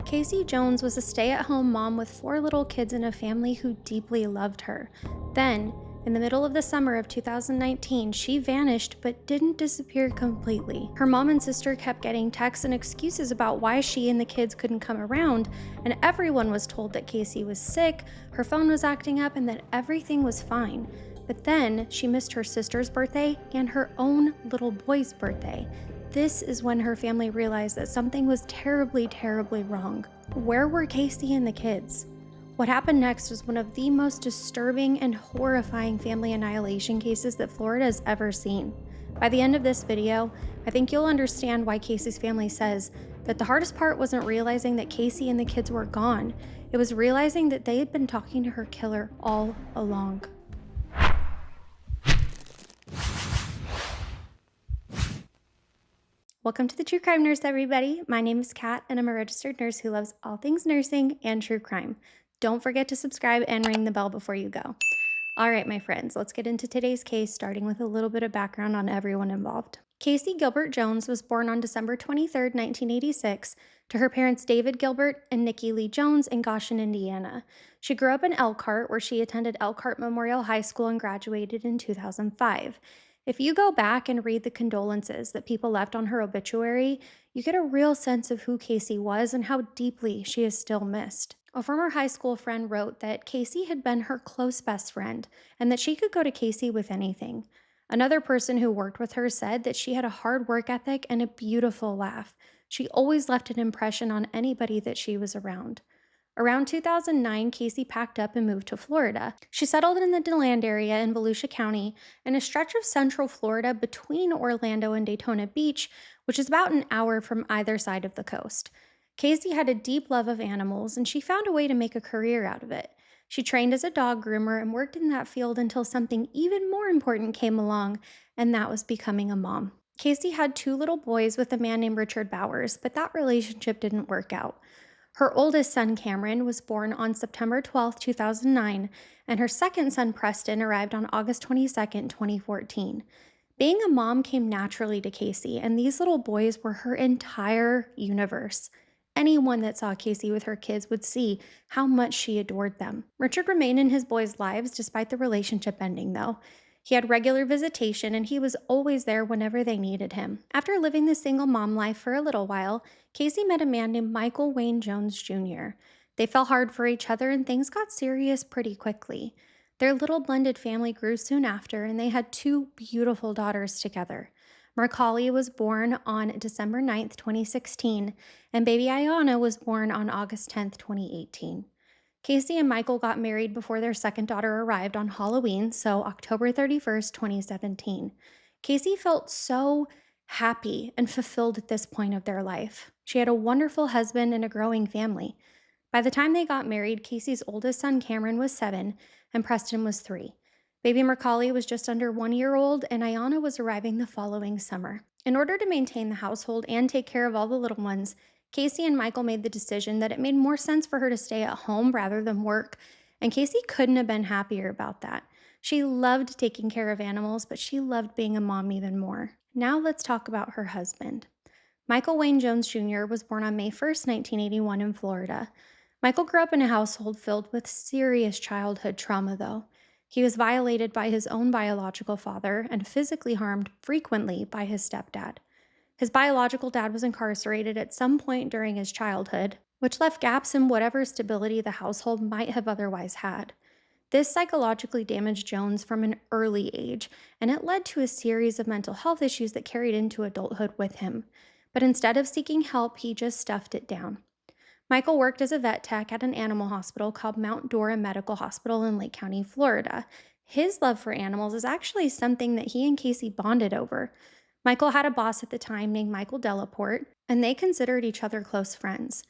Casei Jones was a stay-at-home mom with 4 little kids in a family who deeply loved her. Then, in the middle of the summer of 2019, she vanished but didn't disappear completely. Her mom and sister kept getting texts and excuses about why she and the kids couldn't come around, and everyone was told that Casey was sick, her phone was acting up, and that everything was fine. But then, she missed her sister's birthday and her own little boy's birthday. This is when her family realized that something was terribly, terribly wrong. Where were Casey and the kids? What happened next was one of the most disturbing and horrifying family annihilation cases that Florida has ever seen. By the end of this video, I think you'll understand why Casey's family says that the hardest part wasn't realizing that Casey and the kids were gone. It was realizing that they had been talking to her killer all along. Welcome to the True Crime Nurse, everybody. My name is Kat, and I'm a registered nurse who loves all things nursing and true crime. Don't forget to subscribe and ring the bell before you go. All right, my friends, let's get into today's case, starting with a little bit of background on everyone involved. Casei Gilbert Jones was born on December 23, 1986, to her parents David Gilbert and Nikki Lee Jones in Goshen, Indiana. She grew up in Elkhart, where she attended Elkhart Memorial High School and graduated in 2005. If you go back and read the condolences that people left on her obituary, you get a real sense of who Casey was and how deeply she is still missed. A former high school friend wrote that Casey had been her close best friend and that she could go to Casey with anything. Another person who worked with her said that she had a hard work ethic and a beautiful laugh. She always left an impression on anybody that she was around. Around 2009, Casey packed up and moved to Florida. She settled in the DeLand area in Volusia County and a stretch of central Florida between Orlando and Daytona Beach, which is about an hour from either side of the coast. Casey had a deep love of animals, and she found a way to make a career out of it. She trained as a dog groomer and worked in that field until something even more important came along, and that was becoming a mom. Casey had 2 little boys with a man named Richard Bowers, but that relationship didn't work out. Her oldest son, Cameron, was born on September 12, 2009, and her second son, Preston, arrived on August 22, 2014. Being a mom came naturally to Casey, and these little boys were her entire universe. Anyone that saw Casey with her kids would see how much she adored them. Richard remained in his boys' lives despite the relationship ending, though. He had regular visitation, and he was always there whenever they needed him. After living the single mom life for a little while, Casey met a man named Michael Wayne Jones Jr. They fell hard for each other, and things got serious pretty quickly. Their little blended family grew soon after, and they had 2 beautiful daughters together. Mercalli was born on December 9, 2016, and baby Aiyana was born on August 10, 2018. Casey and Michael got married before their second daughter arrived on Halloween, so October 31st, 2017. Casey felt so happy and fulfilled at this point of their life. She had a wonderful husband and a growing family. By the time they got married, Casey's oldest son, Cameron, was 7, and Preston was 3. Baby Mercalli was just under 1 year old, and Aiyana was arriving the following summer. In order to maintain the household and take care of all the little ones, Casey and Michael made the decision that it made more sense for her to stay at home rather than work, and Casey couldn't have been happier about that. She loved taking care of animals, but she loved being a mom even more. Now let's talk about her husband. Michael Wayne Jones Jr. was born on May 1st, 1981 in Florida. Michael grew up in a household filled with serious childhood trauma, though. He was violated by his own biological father and physically harmed frequently by his stepdad. His biological dad was incarcerated at some point during his childhood, which left gaps in whatever stability the household might have otherwise had. This psychologically damaged Jones from an early age, and it led to a series of mental health issues that carried into adulthood with him. But instead of seeking help, he just stuffed it down. Michael worked as a vet tech at an animal hospital called Mount Dora Medical Hospital in Lake County, Florida. His love for animals is actually something that he and Casey bonded over. Michael had a boss at the time named Michael Delaporte, and they considered each other close friends.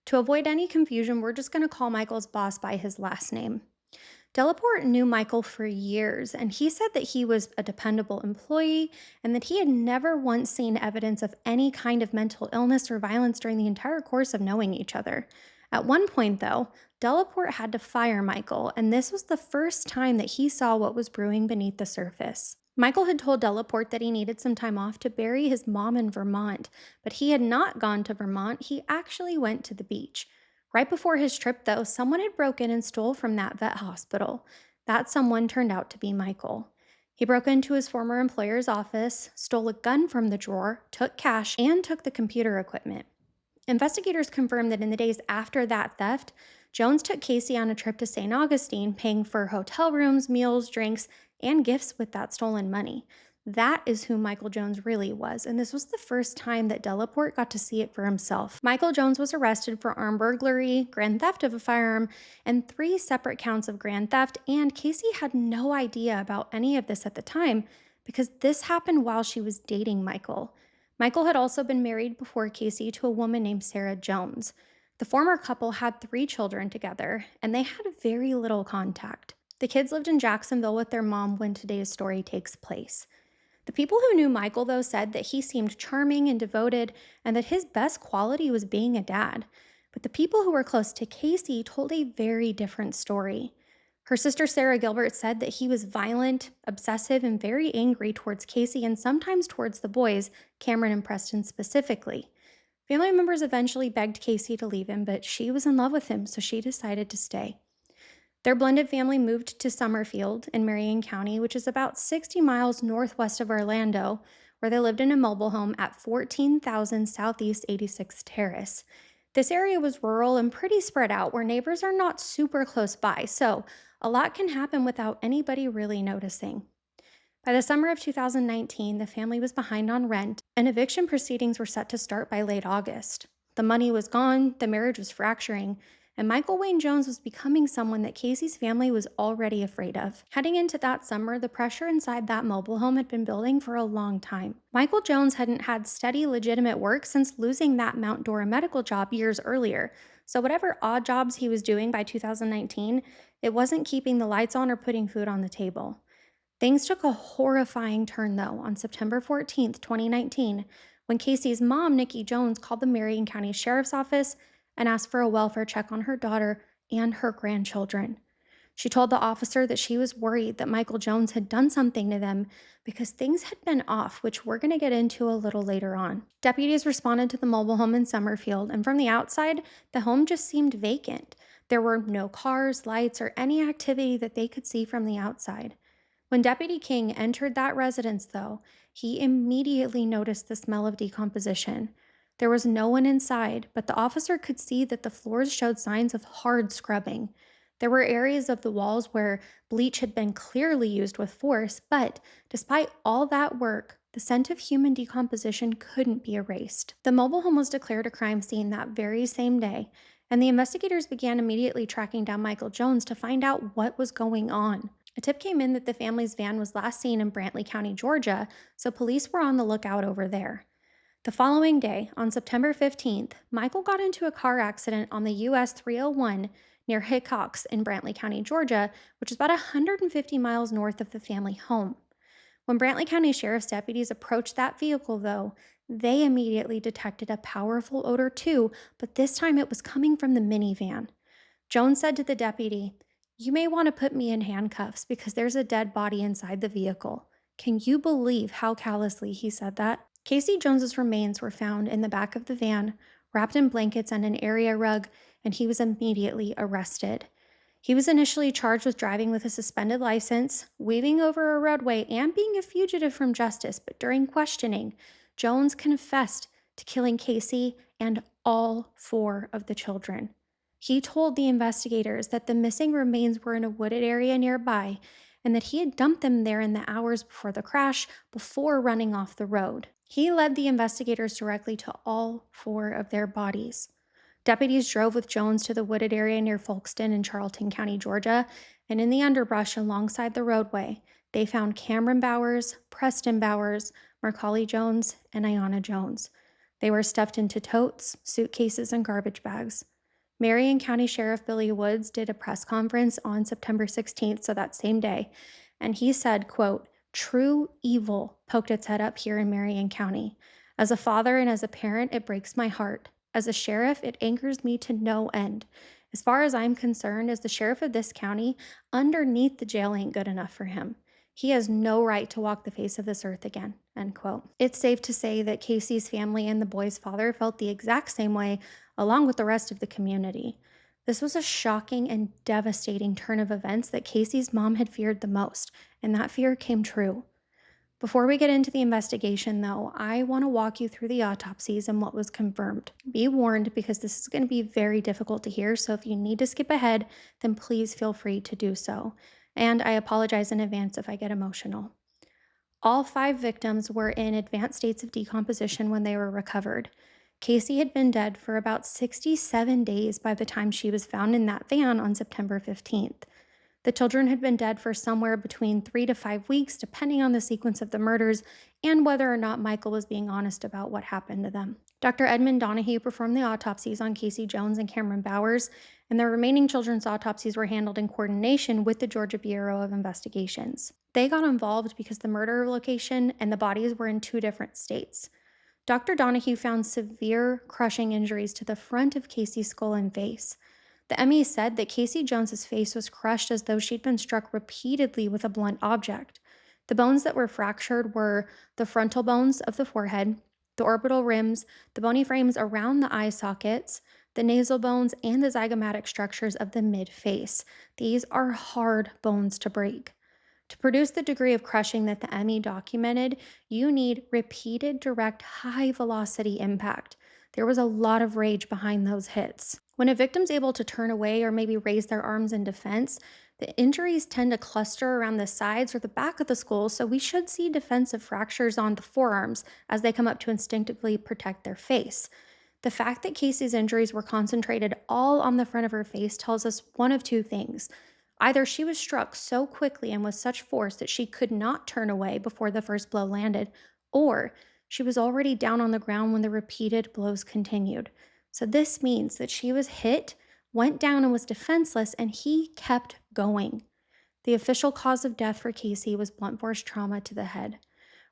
To avoid any confusion, we're just going to call Michael's boss by his last name. Delaporte knew Michael for years, and he said that he was a dependable employee and that he had never once seen evidence of any kind of mental illness or violence during the entire course of knowing each other. At one point, though, Delaporte had to fire Michael, and this was the first time that he saw what was brewing beneath the surface. Michael had told Delaporte that he needed some time off to bury his mom in Vermont, but he had not gone to Vermont. He actually went to the beach. Right before his trip, though, someone had broken and stole from that vet hospital. That someone turned out to be Michael. He broke into his former employer's office, stole a gun from the drawer, took cash, and took the computer equipment. Investigators confirmed that in the days after that theft, Jones took Casey on a trip to St. Augustine, paying for hotel rooms, meals, drinks, and gifts with that stolen money. That is who Michael Jones really was, and this was the first time that Delaporte got to see it for himself. Michael Jones was arrested for armed burglary, grand theft of a firearm, and 3 separate counts of grand theft, and Casey had no idea about any of this at the time because this happened while she was dating Michael. Michael had also been married before Casey to a woman named Sarah Jones. The former couple had 3 children together, and they had very little contact. The kids lived in Jacksonville with their mom when today's story takes place. The people who knew Michael, though, said that he seemed charming and devoted, and that his best quality was being a dad. But the people who were close to Casey told a very different story. Her sister Sarah Gilbert said that he was violent, obsessive, and very angry towards Casey and sometimes towards the boys, Cameron and Preston specifically. Family members eventually begged Casey to leave him, but she was in love with him, so she decided to stay. Their blended family moved to Summerfield in Marion County, which is about 60 miles northwest of Orlando, where they lived in a mobile home at 14,000 Southeast 86th Terrace. This area was rural and pretty spread out, where neighbors are not super close by, so a lot can happen without anybody really noticing. By the summer of 2019, the family was behind on rent, and eviction proceedings were set to start by late August. The money was gone, the marriage was fracturing, and Michael Wayne Jones was becoming someone that Casey's family was already afraid of. Heading into that summer, the pressure inside that mobile home had been building for a long time. Michael Jones hadn't had steady, legitimate work since losing that Mount Dora medical job years earlier, so whatever odd jobs he was doing by 2019, it wasn't keeping the lights on or putting food on the table. Things took a horrifying turn, though, on September 14th, 2019, when Casey's mom, Nikki Jones, called the Marion County Sheriff's Office and asked for a welfare check on her daughter and her grandchildren. She told the officer that she was worried that Michael Jones had done something to them because things had been off, which we're going to get into a little later on. Deputies responded to the mobile home in Summerfield, and from the outside, the home just seemed vacant. There were no cars, lights, or any activity that they could see from the outside. When Deputy King entered that residence, though, he immediately noticed the smell of decomposition. There was no one inside, but the officer could see that the floors showed signs of hard scrubbing. There were areas of the walls where bleach had been clearly used with force, but despite all that work, the scent of human decomposition couldn't be erased. The mobile home was declared a crime scene that very same day, and the investigators began immediately tracking down Michael Jones to find out what was going on. A tip came in that the family's van was last seen in Brantley County, Georgia, so police were on the lookout over there. The following day, on September 15th, Michael got into a car accident on the US 301 near Hickox in Brantley County, Georgia, which is about 150 miles north of the family home. When Brantley County Sheriff's deputies approached that vehicle, though, they immediately detected a powerful odor too, but this time it was coming from the minivan. Jones said to the deputy, "You may want to put me in handcuffs because there's a dead body inside the vehicle." Can you believe how callously he said that? Casey Jones's remains were found in the back of the van, wrapped in blankets and an area rug, and he was immediately arrested. He was initially charged with driving with a suspended license, weaving over a roadway, and being a fugitive from justice, but during questioning, Jones confessed to killing Casey and all 4 of the children. He told the investigators that the missing remains were in a wooded area nearby and that he had dumped them there in the hours before the crash before running off the road. He led the investigators directly to all 4 of their bodies. Deputies drove with Jones to the wooded area near Folkston in Charlton County, Georgia, and in the underbrush alongside the roadway, they found Cameron Bowers, Preston Bowers, Mercalli Jones, and Aiyana Jones. They were stuffed into totes, suitcases, and garbage bags. Marion County Sheriff Billy Woods did a press conference on September 16th, so that same day, and he said, quote, "True evil poked its head up here in Marion County. As a father and as a parent, it breaks my heart. As a sheriff, it angers me to no end. As far as I'm concerned, as the sheriff of this county, underneath the jail ain't good enough for him. He has no right to walk the face of this earth again, end quote. It's safe to say that Casey's family and the boy's father felt the exact same way, along with the rest of the community. This was a shocking and devastating turn of events that Casey's mom had feared the most, and that fear came true. Before we get into the investigation, though, I want to walk you through the autopsies and what was confirmed. Be warned because this is going to be very difficult to hear, so if you need to skip ahead, then please feel free to do so. And I apologize in advance if I get emotional. All 5 victims were in advanced states of decomposition when they were recovered. Casey had been dead for about 67 days by the time she was found in that van on September 15th. The children had been dead for somewhere between 3 to 5 weeks, depending on the sequence of the murders and whether or not Michael was being honest about what happened to them. Dr. Edmund Donahue performed the autopsies on Casei Jones and Cameron Bowers, and the remaining children's autopsies were handled in coordination with the Georgia Bureau of Investigations. They got involved because the murder location and the bodies were in 2 different states. Dr. Donahue found severe crushing injuries to the front of Casey's skull and face. The ME said that Casei Jones's face was crushed as though she'd been struck repeatedly with a blunt object. The bones that were fractured were the frontal bones of the forehead, the orbital rims, the bony frames around the eye sockets, the nasal bones, and the zygomatic structures of the mid-face. These are hard bones to break. To produce the degree of crushing that the ME documented, you need repeated direct high-velocity impact. There was a lot of rage behind those hits. When a victim's able to turn away or maybe raise their arms in defense, the injuries tend to cluster around the sides or the back of the skull, so we should see defensive fractures on the forearms as they come up to instinctively protect their face. The fact that Casey's injuries were concentrated all on the front of her face tells us one of 2 things. Either she was struck so quickly and with such force that she could not turn away before the first blow landed, or she was already down on the ground when the repeated blows continued. So this means that she was hit, went down, and was defenseless, and he kept going. The official cause of death for Casey was blunt force trauma to the head.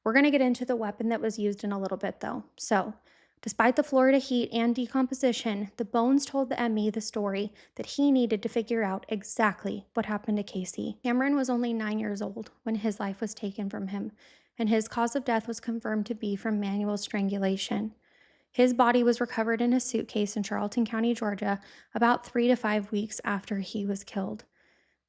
We're going to get into the weapon that was used in a little bit, though. So, despite the Florida heat and decomposition, the bones told the ME the story that he needed to figure out exactly what happened to Casey. Cameron was only 9 years old when his life was taken from him, and his cause of death was confirmed to be from manual strangulation. His body was recovered in a suitcase in Charlton County, Georgia, about 3 to 5 weeks after he was killed.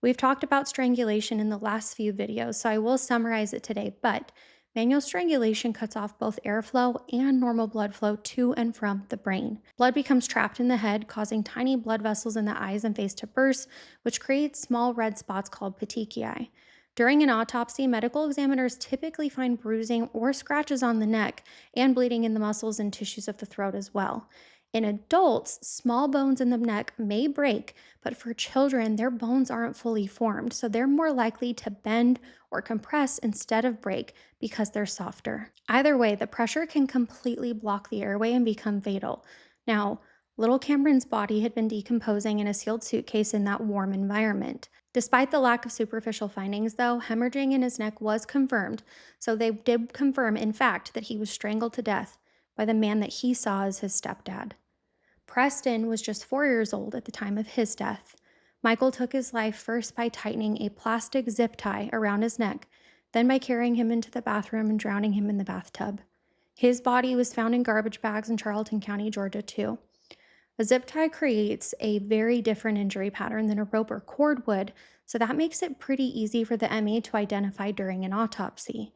We've talked about strangulation in the last few videos, so I will summarize it today, but manual strangulation cuts off both airflow and normal blood flow to and from the brain. Blood becomes trapped in the head, causing tiny blood vessels in the eyes and face to burst, which creates small red spots called petechiae. During an autopsy, medical examiners typically find bruising or scratches on the neck and bleeding in the muscles and tissues of the throat as well. In adults, small bones in the neck may break, but for children, their bones aren't fully formed, so they're more likely to bend or compress instead of break because they're softer. Either way, the pressure can completely block the airway and become fatal. Now, little Cameron's body had been decomposing in a sealed suitcase in that warm environment. Despite the lack of superficial findings, though, hemorrhaging in his neck was confirmed, so they did confirm, in fact, that he was strangled to death by the man that he saw as his stepdad. Preston was just 4 years old at the time of his death. Michael took his life first by tightening a plastic zip tie around his neck, then by carrying him into the bathroom and drowning him in the bathtub. His body was found in garbage bags in Charlton County, Georgia, too. A zip tie creates a very different injury pattern than a rope or cord would, so that makes it pretty easy for the ME to identify during an autopsy.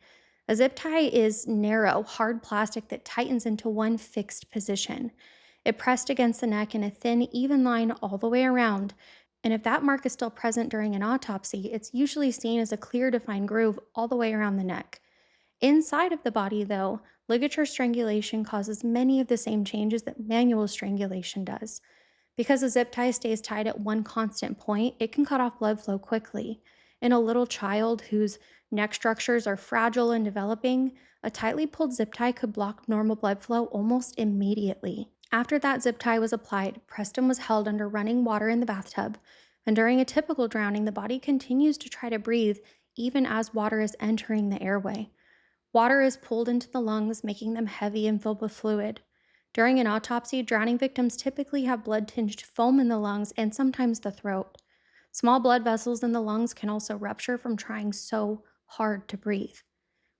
A zip tie is narrow, hard plastic that tightens into one fixed position. It pressed against the neck in a thin, even line all the way around, and if that mark is still present during an autopsy, it's usually seen as a clear, defined groove all the way around the neck. Inside of the body, though, ligature strangulation causes many of the same changes that manual strangulation does. Because a zip tie stays tied at one constant point, it can cut off blood flow quickly. In a little child whose neck structures are fragile and developing, a tightly pulled zip tie could block normal blood flow almost immediately. After that zip tie was applied, Preston was held under running water in the bathtub, and during a typical drowning, the body continues to try to breathe even as water is entering the airway. Water is pulled into the lungs, making them heavy and filled with fluid. During an autopsy, drowning victims typically have blood-tinged foam in the lungs and sometimes the throat. Small blood vessels in the lungs can also rupture from trying so hard to breathe.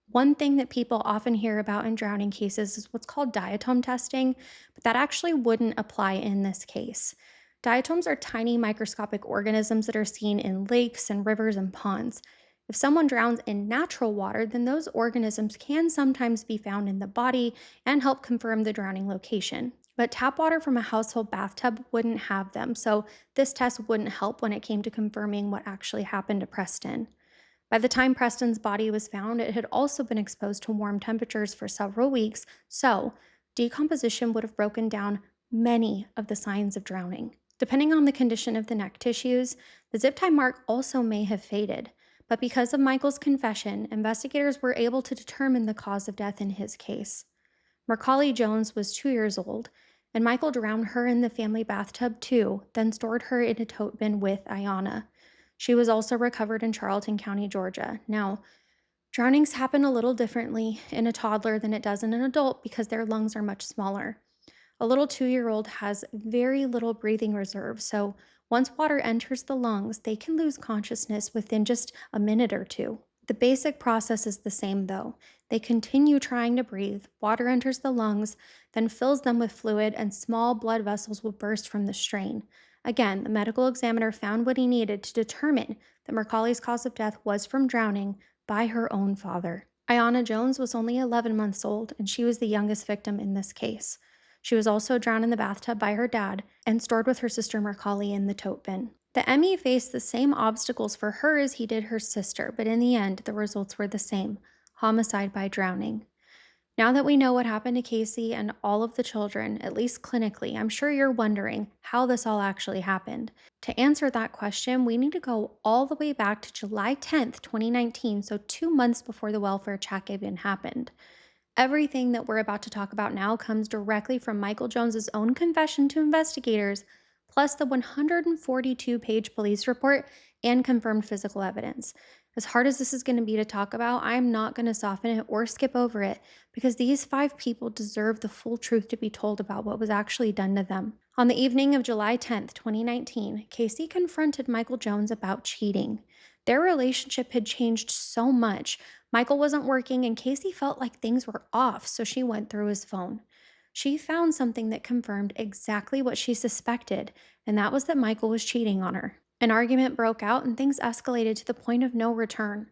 One thing that people often hear about in drowning cases is what's called diatom testing, but that actually wouldn't apply in this case. Diatoms are tiny microscopic organisms that are seen in lakes and rivers and ponds. If someone drowns in natural water, then those organisms can sometimes be found in the body and help confirm the drowning location. But tap water from a household bathtub wouldn't have them, so this test wouldn't help when it came to confirming what actually happened to Preston. By the time Preston's body was found, it had also been exposed to warm temperatures for several weeks, so decomposition would have broken down many of the signs of drowning. Depending on the condition of the neck tissues, the zip tie mark also may have faded. But because of Michael's confession, investigators were able to determine the cause of death in his case. Mercalli Jones was 2 years old, and Michael drowned her in the family bathtub too, then stored her in a tote bin with Aiyana. She was also recovered in Charlton County, Georgia. Now, drownings happen a little differently in a toddler than it does in an adult because their lungs are much smaller. A little 2-year-old has very little breathing reserve, so once water enters the lungs, they can lose consciousness within just a minute or two. The basic process is the same though. They continue trying to breathe, water enters the lungs, then fills them with fluid, and small blood vessels will burst from the strain. Again, the medical examiner found what he needed to determine that Mercalli's cause of death was from drowning by her own father. Aiyana Jones was only 11 months old, and she was the youngest victim in this case. She was also drowned in the bathtub by her dad and stored with her sister Mercalli in the tote bin. The ME faced the same obstacles for her as he did her sister, but in the end, the results were the same: homicide by drowning. Now that we know what happened to Casey and all of the children, at least clinically, I'm sure you're wondering how this all actually happened. To answer that question, we need to go all the way back to July 10th, 2019, so 2 months before the welfare check even happened. Everything that we're about to talk about now comes directly from Michael Jones's own confession to investigators, plus the 142-page police report and confirmed physical evidence. As hard as this is going to be to talk about, I'm not going to soften it or skip over it because these 5 people deserve the full truth to be told about what was actually done to them. On the evening of July 10th, 2019, Casey confronted Michael Jones about cheating. Their relationship had changed so much. Michael wasn't working and Casey felt like things were off, so she went through his phone. She found something that confirmed exactly what she suspected, and that was that Michael was cheating on her. An argument broke out and things escalated to the point of no return.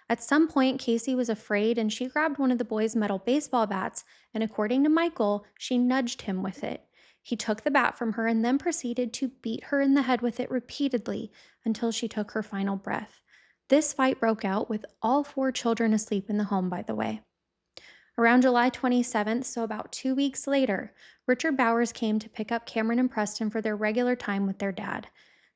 At some point, Casey was afraid and she grabbed one of the boys' metal baseball bats, and according to Michael, she nudged him with it. He took the bat from her and then proceeded to beat her in the head with it repeatedly until she took her final breath. This fight broke out with all 4 children asleep in the home, by the way. Around July 27th, so about 2 weeks later, Richard Bowers came to pick up Cameron and Preston for their regular time with their dad.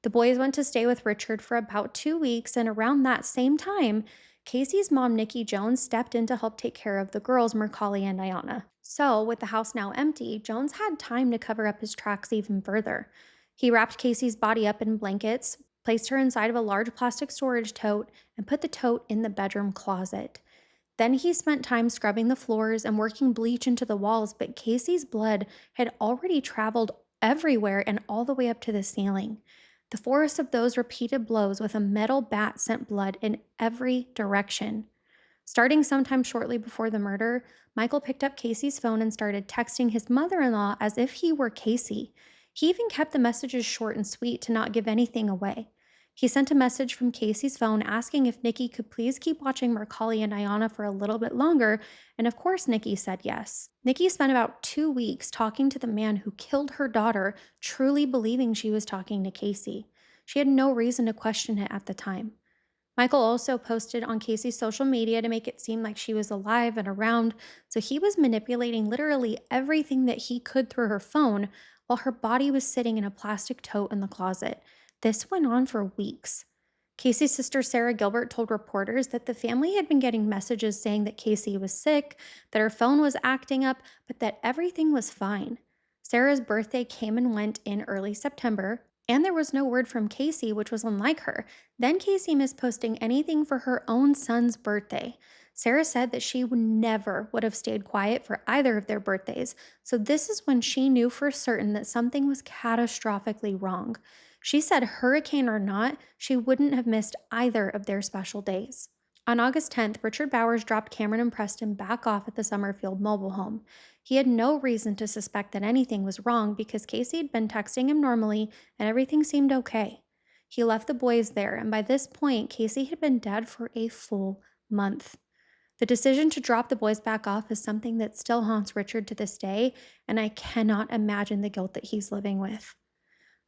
The boys went to stay with Richard for about 2 weeks, and around that same time, Casey's mom, Nikki Jones, stepped in to help take care of the girls, Mercalli and Aiyana. So, with the house now empty, Jones had time to cover up his tracks even further. He wrapped Casey's body up in blankets, placed her inside of a large plastic storage tote, and put the tote in the bedroom closet. Then he spent time scrubbing the floors and working bleach into the walls, but Casey's blood had already traveled everywhere and all the way up to the ceiling. The force of those repeated blows with a metal bat sent blood in every direction. Starting sometime shortly before the murder, Michael picked up Casey's phone and started texting his mother-in-law as if he were Casey. He even kept the messages short and sweet to not give anything away. He sent a message from Casey's phone asking if Nikki could please keep watching Mercalli and Aiyana for a little bit longer, and of course Nikki said yes. Nikki spent about 2 weeks talking to the man who killed her daughter, truly believing she was talking to Casey. She had no reason to question it at the time. Michael also posted on Casey's social media to make it seem like she was alive and around, so he was manipulating literally everything that he could through her phone while her body was sitting in a plastic tote in the closet. This went on for weeks. Casey's sister Sarah Gilbert told reporters that the family had been getting messages saying that Casey was sick, that her phone was acting up, but that everything was fine. Sarah's birthday came and went in early September, and there was no word from Casey, which was unlike her. Then Casey missed posting anything for her own son's birthday. Sarah said that she never would have stayed quiet for either of their birthdays, so this is when she knew for certain that something was catastrophically wrong. She said hurricane or not, she wouldn't have missed either of their special days. On August 10th, Richard Bowers dropped Cameron and Preston back off at the Summerfield mobile home. He had no reason to suspect that anything was wrong because Casey had been texting him normally and everything seemed okay. He left the boys there, and by this point, Casey had been dead for a full month. The decision to drop the boys back off is something that still haunts Richard to this day, and I cannot imagine the guilt that he's living with.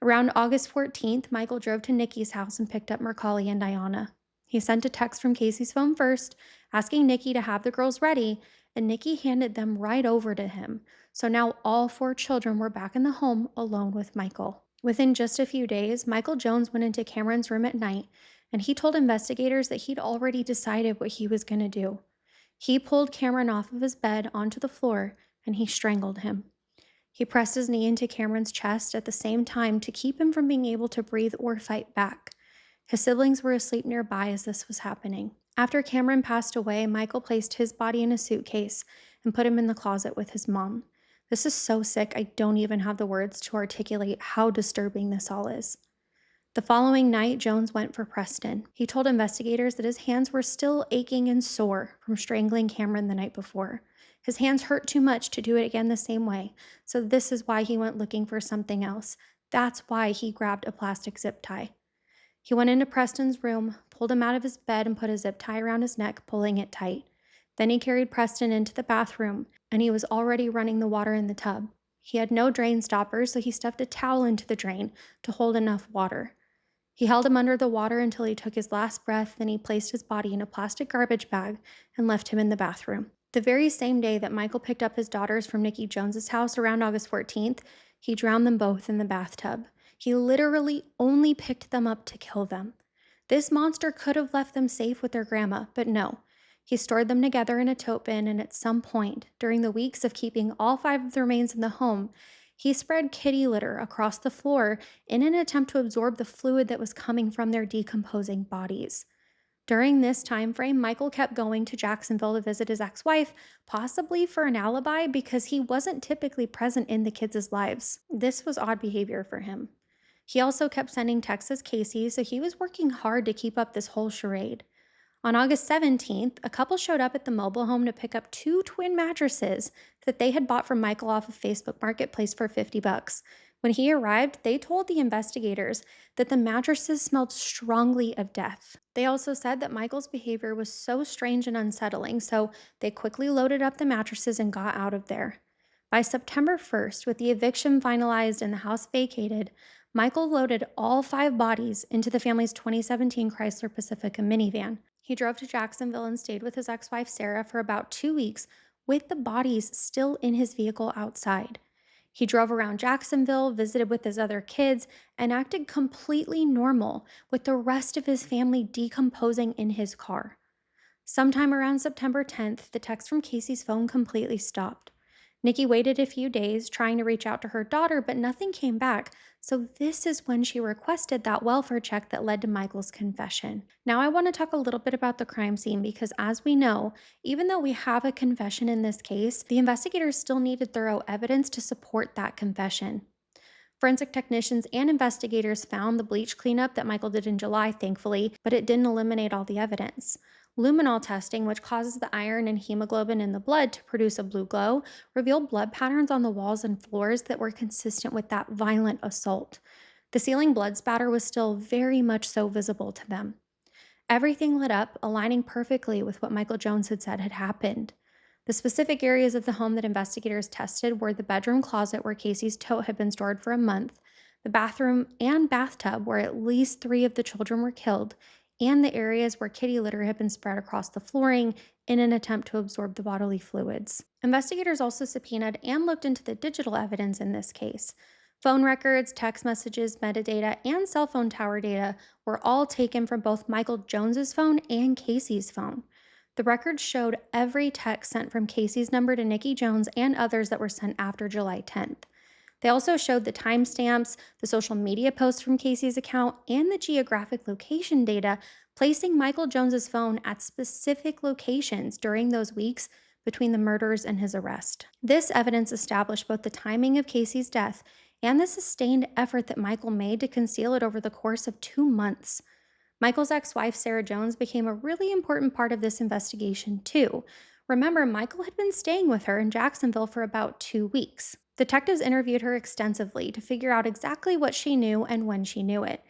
Around August 14th, Michael drove to Nikki's house and picked up Mercalli and Aiyana. He sent a text from Casey's phone first, asking Nikki to have the girls ready, and Nikki handed them right over to him. So now all four children were back in the home alone with Michael. Within just a few days, Michael Jones went into Cameron's room at night, and he told investigators that he'd already decided what he was going to do. He pulled Cameron off of his bed onto the floor, and he strangled him. He pressed his knee into Cameron's chest at the same time to keep him from being able to breathe or fight back. His siblings were asleep nearby as this was happening. After Cameron passed away, Michael placed his body in a suitcase and put him in the closet with his mom. This is so sick, I don't even have the words to articulate how disturbing this all is. The following night, Jones went for Preston. He told investigators that his hands were still aching and sore from strangling Cameron the night before. His hands hurt too much to do it again the same way, so this is why he went looking for something else. That's why he grabbed a plastic zip tie. He went into Preston's room, pulled him out of his bed, and put a zip tie around his neck, pulling it tight. Then he carried Preston into the bathroom, and he was already running the water in the tub. He had no drain stopper, so he stuffed a towel into the drain to hold enough water. He held him under the water until he took his last breath, then he placed his body in a plastic garbage bag and left him in the bathroom. The very same day that Michael picked up his daughters from Nikki Jones's house around August 14th, he drowned them both in the bathtub. He literally only picked them up to kill them. This monster could have left them safe with their grandma, but no. He stored them together in a tote bin, and at some point, during the weeks of keeping all 5 of the remains in the home, he spread kitty litter across the floor in an attempt to absorb the fluid that was coming from their decomposing bodies. During this time frame, Michael kept going to Jacksonville to visit his ex-wife, possibly for an alibi because he wasn't typically present in the kids' lives. This was odd behavior for him. He also kept sending texts as Casey, so he was working hard to keep up this whole charade. On August 17th, a couple showed up at the mobile home to pick up 2 twin mattresses that they had bought from Michael off of Facebook Marketplace for $50. When he arrived, they told the investigators that the mattresses smelled strongly of death. They also said that Michael's behavior was so strange and unsettling, so they quickly loaded up the mattresses and got out of there. By September 1st, with the eviction finalized and the house vacated, Michael loaded all 5 bodies into the family's 2017 Chrysler Pacifica minivan. He drove to Jacksonville and stayed with his ex-wife Sarah for about 2 weeks, with the bodies still in his vehicle outside. He drove around Jacksonville, visited with his other kids, and acted completely normal, with the rest of his family decomposing in his car. Sometime around September 10th, the text from Casey's phone completely stopped. Nikki waited a few days, trying to reach out to her daughter, but nothing came back, so this is when she requested that welfare check that led to Michael's confession. Now I want to talk a little bit about the crime scene because, as we know, even though we have a confession in this case, the investigators still needed thorough evidence to support that confession. Forensic technicians and investigators found the bleach cleanup that Michael did in July, thankfully, but it didn't eliminate all the evidence. Luminol testing, which causes the iron and hemoglobin in the blood to produce a blue glow, revealed blood patterns on the walls and floors that were consistent with that violent assault. The ceiling blood spatter was still very much so visible to them. Everything lit up, aligning perfectly with what Michael Jones had said had happened. The specific areas of the home that investigators tested were the bedroom closet where Casey's tote had been stored for a month, the bathroom and bathtub where at least 3 of the children were killed, and the areas where kitty litter had been spread across the flooring in an attempt to absorb the bodily fluids. Investigators also subpoenaed and looked into the digital evidence in this case. Phone records, text messages, metadata, and cell phone tower data were all taken from both Michael Jones's phone and Casey's phone. The records showed every text sent from Casey's number to Nikki Jones and others that were sent after July 10th. They also showed the timestamps, the social media posts from Casey's account, and the geographic location data, placing Michael Jones's phone at specific locations during those weeks between the murders and his arrest. This evidence established both the timing of Casey's death and the sustained effort that Michael made to conceal it over the course of 2 months. Michael's ex-wife, Sarah Jones, became a really important part of this investigation, too. Remember, Michael had been staying with her in Jacksonville for about 2 weeks. Detectives interviewed her extensively to figure out exactly what she knew and when she knew it.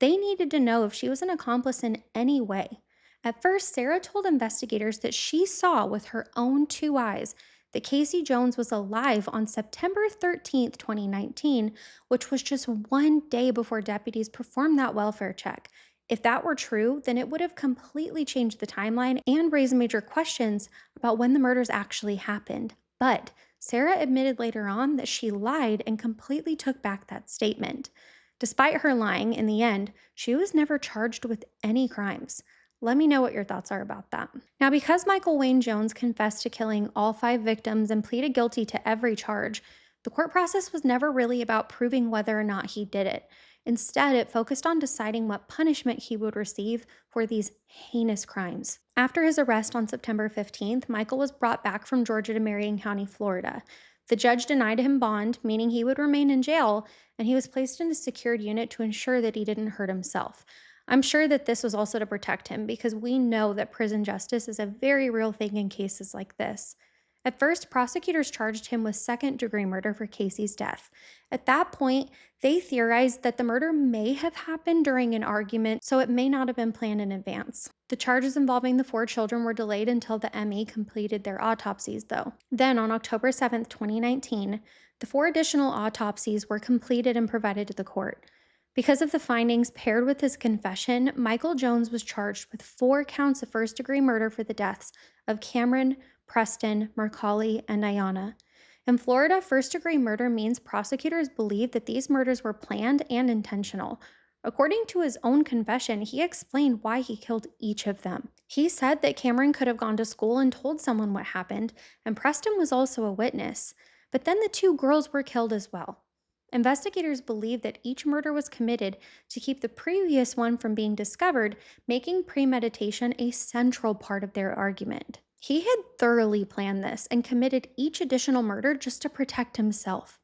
They needed to know if she was an accomplice in any way. At first, Sarah told investigators that she saw with her own two eyes that Casei Jones was alive on September 13th, 2019, which was just one day before deputies performed that welfare check. If that were true, then it would have completely changed the timeline and raised major questions about when the murders actually happened. But Sarah admitted later on that she lied and completely took back that statement. Despite her lying, in the end, she was never charged with any crimes. Let me know what your thoughts are about that. Now, because Michael Wayne Jones confessed to killing all 5 victims and pleaded guilty to every charge, the court process was never really about proving whether or not he did it. Instead, it focused on deciding what punishment he would receive for these heinous crimes. After his arrest on September 15th, Michael was brought back from Georgia to Marion County, Florida. The judge denied him bond, meaning he would remain in jail, and he was placed in a secured unit to ensure that he didn't hurt himself. I'm sure that this was also to protect him because we know that prison justice is a very real thing in cases like this. At first, prosecutors charged him with second-degree murder for Casey's death. At that point, they theorized that the murder may have happened during an argument, so it may not have been planned in advance. The charges involving the 4 children were delayed until the ME completed their autopsies, though. Then, on October 7th, 2019, the 4 additional autopsies were completed and provided to the court. Because of the findings paired with his confession, Michael Jones was charged with 4 counts of first-degree murder for the deaths of Cameron, Preston, Mercalli, and Aiyana. In Florida, first-degree murder means prosecutors believe that these murders were planned and intentional. According to his own confession, he explained why he killed each of them. He said that Cameron could have gone to school and told someone what happened, and Preston was also a witness. But then the 2 girls were killed as well. Investigators believe that each murder was committed to keep the previous one from being discovered, making premeditation a central part of their argument. He had thoroughly planned this and committed each additional murder just to protect himself.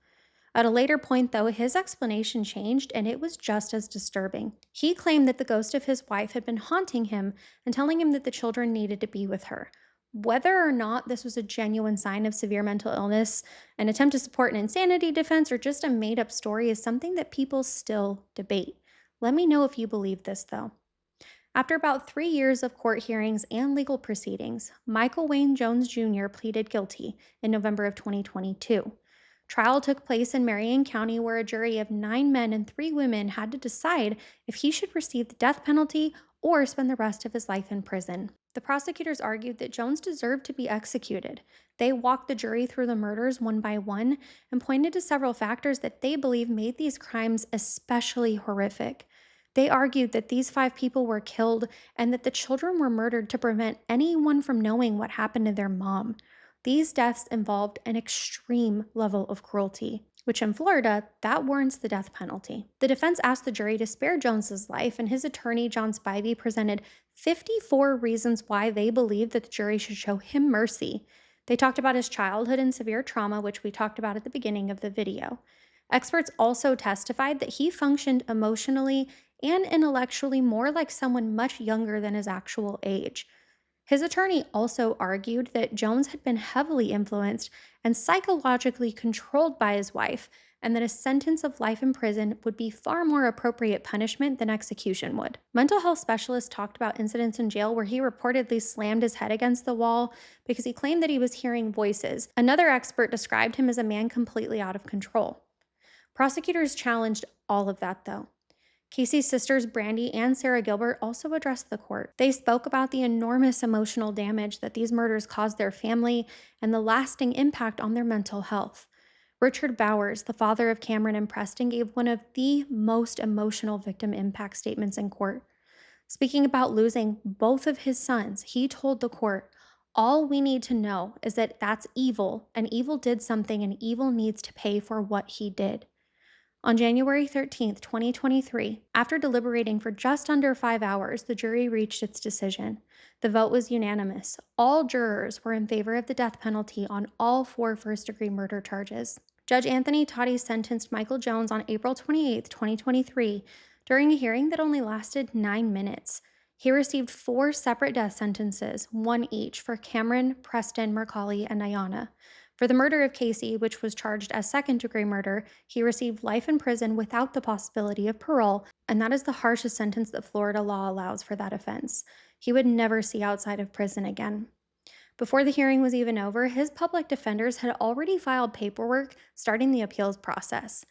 At a later point, though, his explanation changed and it was just as disturbing. He claimed that the ghost of his wife had been haunting him and telling him that the children needed to be with her. Whether or not this was a genuine sign of severe mental illness, an attempt to support an insanity defense, or just a made up story is something that people still debate. Let me know if you believe this, though. After about 3 years of court hearings and legal proceedings, Michael Wayne Jones Jr. pleaded guilty in November of 2022. Trial took place in Marion County, where a jury of 9 men and 3 women had to decide if he should receive the death penalty or spend the rest of his life in prison. The prosecutors argued that Jones deserved to be executed. They walked the jury through the murders one by one and pointed to several factors that they believe made these crimes especially horrific. They argued that these 5 people were killed and that the children were murdered to prevent anyone from knowing what happened to their mom. These deaths involved an extreme level of cruelty, which in Florida, that warrants the death penalty. The defense asked the jury to spare Jones's life, and his attorney, John Spivey, presented 54 reasons why they believed that the jury should show him mercy. They talked about his childhood and severe trauma, which we talked about at the beginning of the video. Experts also testified that he functioned emotionally and intellectually more like someone much younger than his actual age. His attorney also argued that Jones had been heavily influenced and psychologically controlled by his wife, and that a sentence of life in prison would be far more appropriate punishment than execution would. Mental health specialists talked about incidents in jail where he reportedly slammed his head against the wall because he claimed that he was hearing voices. Another expert described him as a man completely out of control. Prosecutors challenged all of that, though. Casey's sisters, Brandy and Sarah Gilbert, also addressed the court. They spoke about the enormous emotional damage that these murders caused their family and the lasting impact on their mental health. Richard Bowers, the father of Cameron and Preston, gave one of the most emotional victim impact statements in court. Speaking about losing both of his sons, he told the court, "All we need to know is that that's evil, and evil did something, and evil needs to pay for what he did." On January 13th, 2023, after deliberating for just under 5 hours, the jury reached its decision. The vote was unanimous. All jurors were in favor of the death penalty on all 4 first-degree murder charges. Judge Anthony Toddy sentenced Michael Jones on April 28th, 2023, during a hearing that only lasted 9 minutes. He received 4 separate death sentences, one each, for Cameron, Preston, Mercalli, and Aiyana. For the murder of Casey, which was charged as second-degree murder, he received life in prison without the possibility of parole, and that is the harshest sentence that Florida law allows for that offense. He would never see outside of prison again. Before the hearing was even over, his public defenders had already filed paperwork starting the appeals process.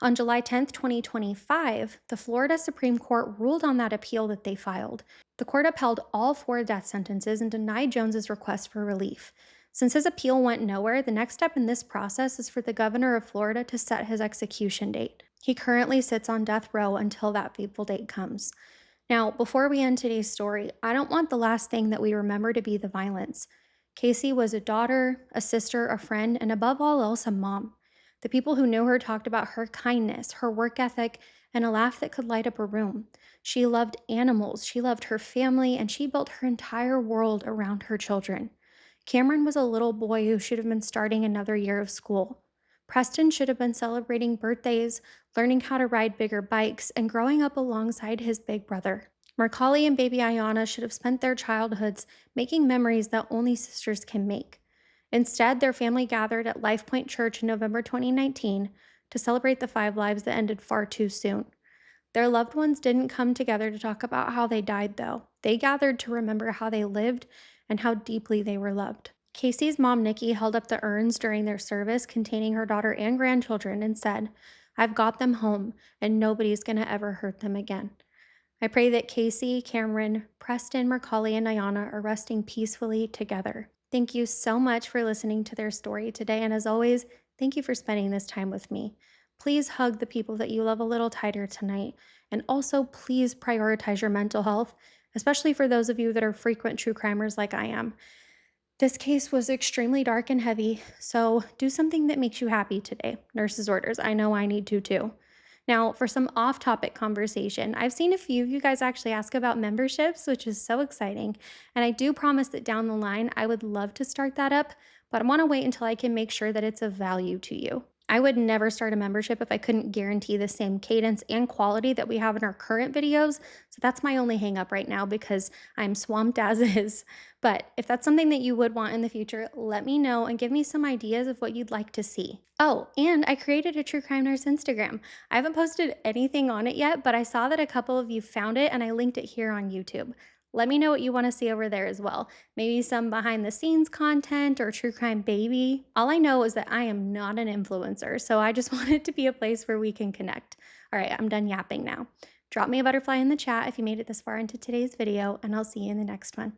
On July 10th, 2025, the Florida Supreme Court ruled on that appeal that they filed. The court upheld all 4 death sentences and denied Jones's request for relief. Since his appeal went nowhere, the next step in this process is for the governor of Florida to set his execution date. He currently sits on death row until that fateful date comes. Now, before we end today's story, I don't want the last thing that we remember to be the violence. Casey was a daughter, a sister, a friend, and above all else, a mom. The people who knew her talked about her kindness, her work ethic, and a laugh that could light up a room. She loved animals, she loved her family, and she built her entire world around her children. Cameron was a little boy who should have been starting another year of school. Preston should have been celebrating birthdays, learning how to ride bigger bikes, and growing up alongside his big brother. Mercalli and baby Aiyana should have spent their childhoods making memories that only sisters can make. Instead, their family gathered at Life Point Church in November 2019 to celebrate the 5 lives that ended far too soon. Their loved ones didn't come together to talk about how they died, though. They gathered to remember how they lived and how deeply they were loved. Casey's mom, Nikki, held up the urns during their service containing her daughter and grandchildren and said, "I've got them home, and nobody's going to ever hurt them again." I pray that Casey, Cameron, Preston, Mercalli, and Aiyana are resting peacefully together. Thank you so much for listening to their story today, and as always, thank you for spending this time with me. Please hug the people that you love a little tighter tonight, and also please prioritize your mental health, especially for those of you that are frequent true crimers like I am. This case was extremely dark and heavy, so do something that makes you happy today. Nurse's orders. I know I need to too. Now, for some off topic conversation, I've seen a few of you guys actually ask about memberships, which is so exciting. And I do promise that down the line, I would love to start that up, but I want to wait until I can make sure that it's of value to you. I would never start a membership if I couldn't guarantee the same cadence and quality that we have in our current videos. So that's my only hang up right now because I'm swamped as is. But if that's something that you would want in the future, let me know and give me some ideas of what you'd like to see. Oh, and I created a True Crime Nurse Instagram. I haven't posted anything on it yet, but I saw that a couple of you found it and I linked it here on YouTube. Let me know what you want to see over there as well. Maybe some behind the scenes content or true crime baby. All I know is that I am not an influencer, so I just want it to be a place where we can connect. All right, I'm done yapping now. Drop me a butterfly in the chat if you made it this far into today's video, and I'll see you in the next one.